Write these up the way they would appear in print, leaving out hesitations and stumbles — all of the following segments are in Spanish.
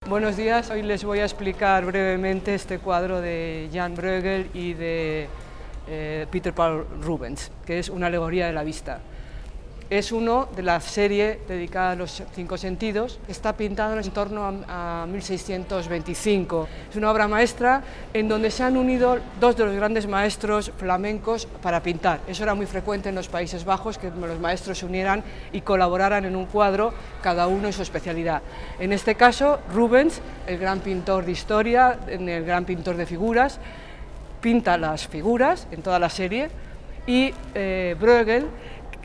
Buenos días, hoy les voy a explicar brevemente este cuadro de Jan Bruegel y de Peter Paul Rubens, que es una alegoría de la vista. Es uno de la serie dedicada a los 5 sentidos, está pintado en torno a 1625. Es una obra maestra en donde se han unido dos de los grandes maestros flamencos para pintar. Eso era muy frecuente en los Países Bajos, que los maestros se unieran y colaboraran en un cuadro, cada uno en su especialidad. En este caso, Rubens, el gran pintor de historia, el gran pintor de figuras, pinta las figuras en toda la serie, y Bruegel,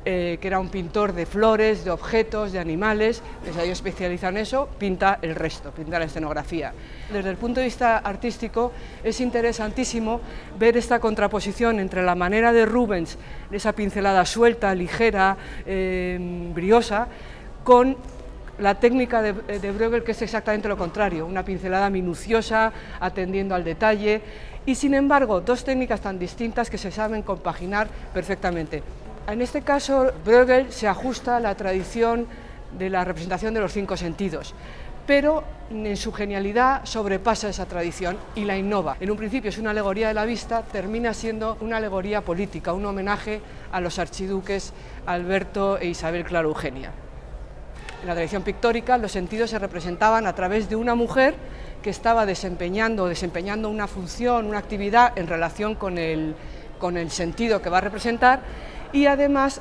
que era un pintor de flores, de objetos, de animales, que se había especializado en eso, pinta el resto, pinta la escenografía. Desde el punto de vista artístico es interesantísimo ver esta contraposición entre la manera de Rubens, esa pincelada suelta, ligera, briosa, con la técnica de Bruegel, que es exactamente lo contrario, una pincelada minuciosa, atendiendo al detalle, y sin embargo, dos técnicas tan distintas que se saben compaginar perfectamente. En este caso, Bruegel se ajusta a la tradición de la representación de los 5 sentidos, pero en su genialidad sobrepasa esa tradición y la innova. En un principio es una alegoría de la vista, termina siendo una alegoría política, un homenaje a los archiduques Alberto e Isabel Clara Eugenia. En la tradición pictórica, los sentidos se representaban a través de una mujer que estaba desempeñando una función, una actividad en relación con el sentido que va a representar, y además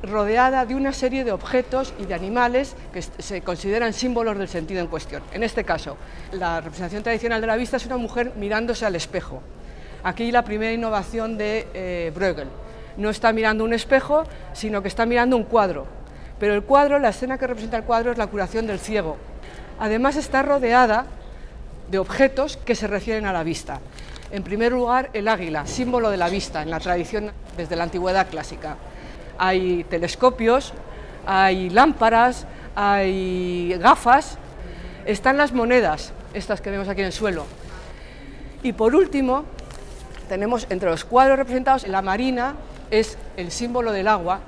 rodeada de una serie de objetos y de animales que se consideran símbolos del sentido en cuestión. En este caso, la representación tradicional de la vista es una mujer mirándose al espejo. Aquí la primera innovación de Bruegel. No está mirando un espejo, sino que está mirando un cuadro. Pero el cuadro, la escena que representa el cuadro es la curación del ciego. Además está rodeada de objetos que se refieren a la vista. En primer lugar, el águila, símbolo de la vista en la tradición desde la antigüedad clásica. Hay telescopios, hay lámparas, hay gafas, están las monedas, estas que vemos aquí en el suelo. Y por último, tenemos entre los cuadros representados, la marina es el símbolo del agua.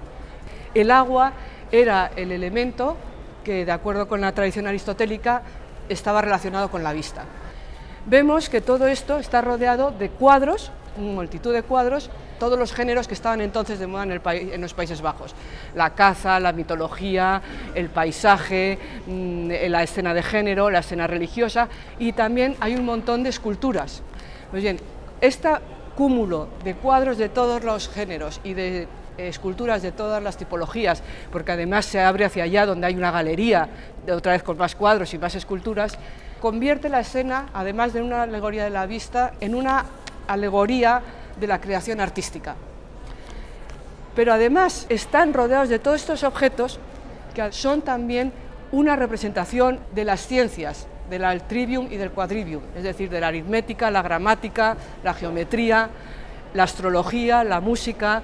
El agua era el elemento que, de acuerdo con la tradición aristotélica, estaba relacionado con la vista. Vemos que todo esto está rodeado de cuadros, una multitud de cuadros, todos los géneros que estaban entonces de moda en los Países Bajos. La caza, la mitología, el paisaje, la escena de género, la escena religiosa, y también hay un montón de esculturas. Pues bien, este cúmulo de cuadros de todos los géneros y de esculturas de todas las tipologías, porque además se abre hacia allá donde hay una galería, otra vez con más cuadros y más esculturas, convierte la escena, además de una alegoría de la vista, en una alegoría de la creación artística. Pero además están rodeados de todos estos objetos que son también una representación de las ciencias, del trivium y del quadrivium, es decir, de la aritmética, la gramática, la geometría, la astrología, la música,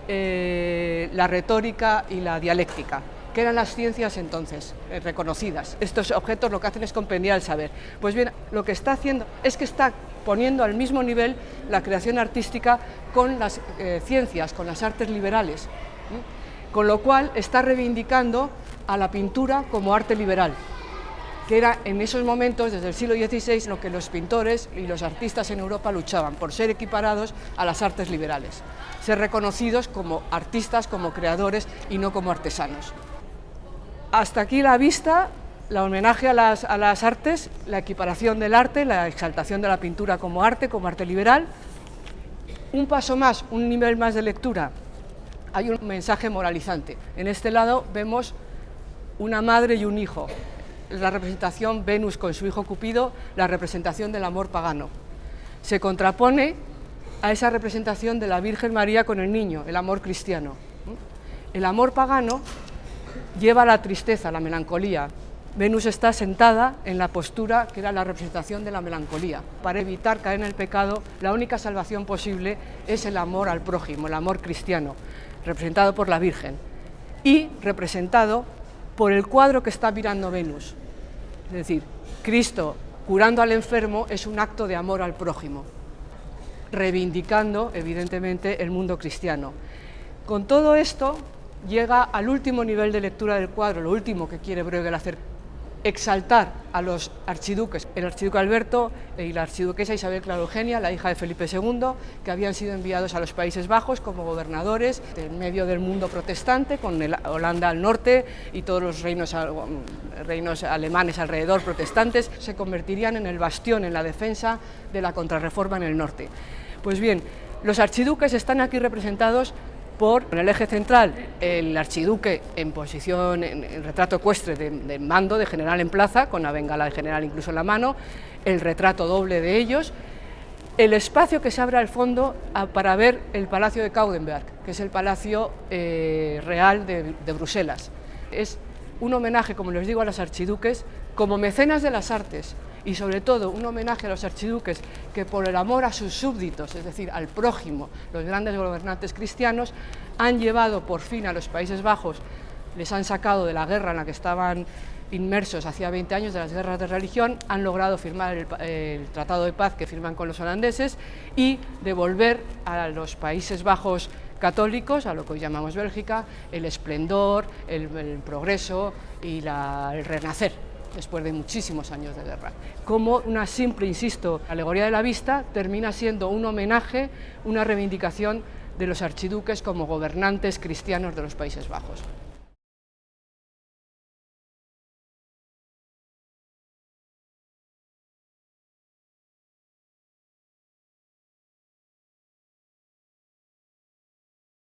la retórica y la dialéctica, que eran las ciencias entonces reconocidas. Estos objetos lo que hacen es compendiar el saber. Pues bien, lo que está haciendo es que está poniendo al mismo nivel la creación artística con las ciencias, con las artes liberales, con lo cual está reivindicando a la pintura como arte liberal, que era en esos momentos, desde el siglo XVI, lo que los pintores y los artistas en Europa luchaban, por ser equiparados a las artes liberales, ser reconocidos como artistas, como creadores y no como artesanos. Hasta aquí la vista, el homenaje a las artes, la equiparación del arte, la exaltación de la pintura como arte liberal. Un paso más, un nivel más de lectura, hay un mensaje moralizante. En este lado vemos una madre y un hijo, la representación Venus con su hijo Cupido, la representación del amor pagano. Se contrapone a esa representación de la Virgen María con el niño, el amor cristiano. El amor pagano lleva a la tristeza, la melancolía. Venus está sentada en la postura que era la representación de la melancolía. Para evitar caer en el pecado, la única salvación posible es el amor al prójimo, el amor cristiano, representado por la Virgen y representado por el cuadro que está mirando Venus. Es decir, Cristo curando al enfermo es un acto de amor al prójimo, reivindicando evidentemente el mundo cristiano. Con todo esto llega al último nivel de lectura del cuadro, lo último que quiere Bruegel hacer exaltar a los archiduques, el archiduque Alberto y la archiduquesa Isabel Clara Eugenia, la hija de Felipe II, que habían sido enviados a los Países Bajos como gobernadores en medio del mundo protestante, con Holanda al norte y todos los reinos alemanes alrededor protestantes, se convertirían en el bastión, en la defensa de la contrarreforma en el norte. Pues bien, los archiduques están aquí representados por, en el eje central, el archiduque en posición, en retrato ecuestre de mando, de general en plaza, con la bengala de general incluso en la mano, el retrato doble de ellos, el espacio que se abre al fondo para ver el Palacio de Coudenberg, que es el palacio real de Bruselas. Es un homenaje, como les digo, a los archiduques como mecenas de las artes, y sobre todo un homenaje a los archiduques que por el amor a sus súbditos, es decir, al prójimo, los grandes gobernantes cristianos, han llevado por fin a los Países Bajos, les han sacado de la guerra en la que estaban inmersos hacía 20 años, de las guerras de religión, han logrado firmar el tratado de paz que firman con los holandeses y devolver a los Países Bajos católicos, a lo que hoy llamamos Bélgica, el esplendor, el progreso y el renacer, después de muchísimos años de guerra. Como una simple, insisto, alegoría de la vista, termina siendo un homenaje, una reivindicación de los archiduques como gobernantes cristianos de los Países Bajos.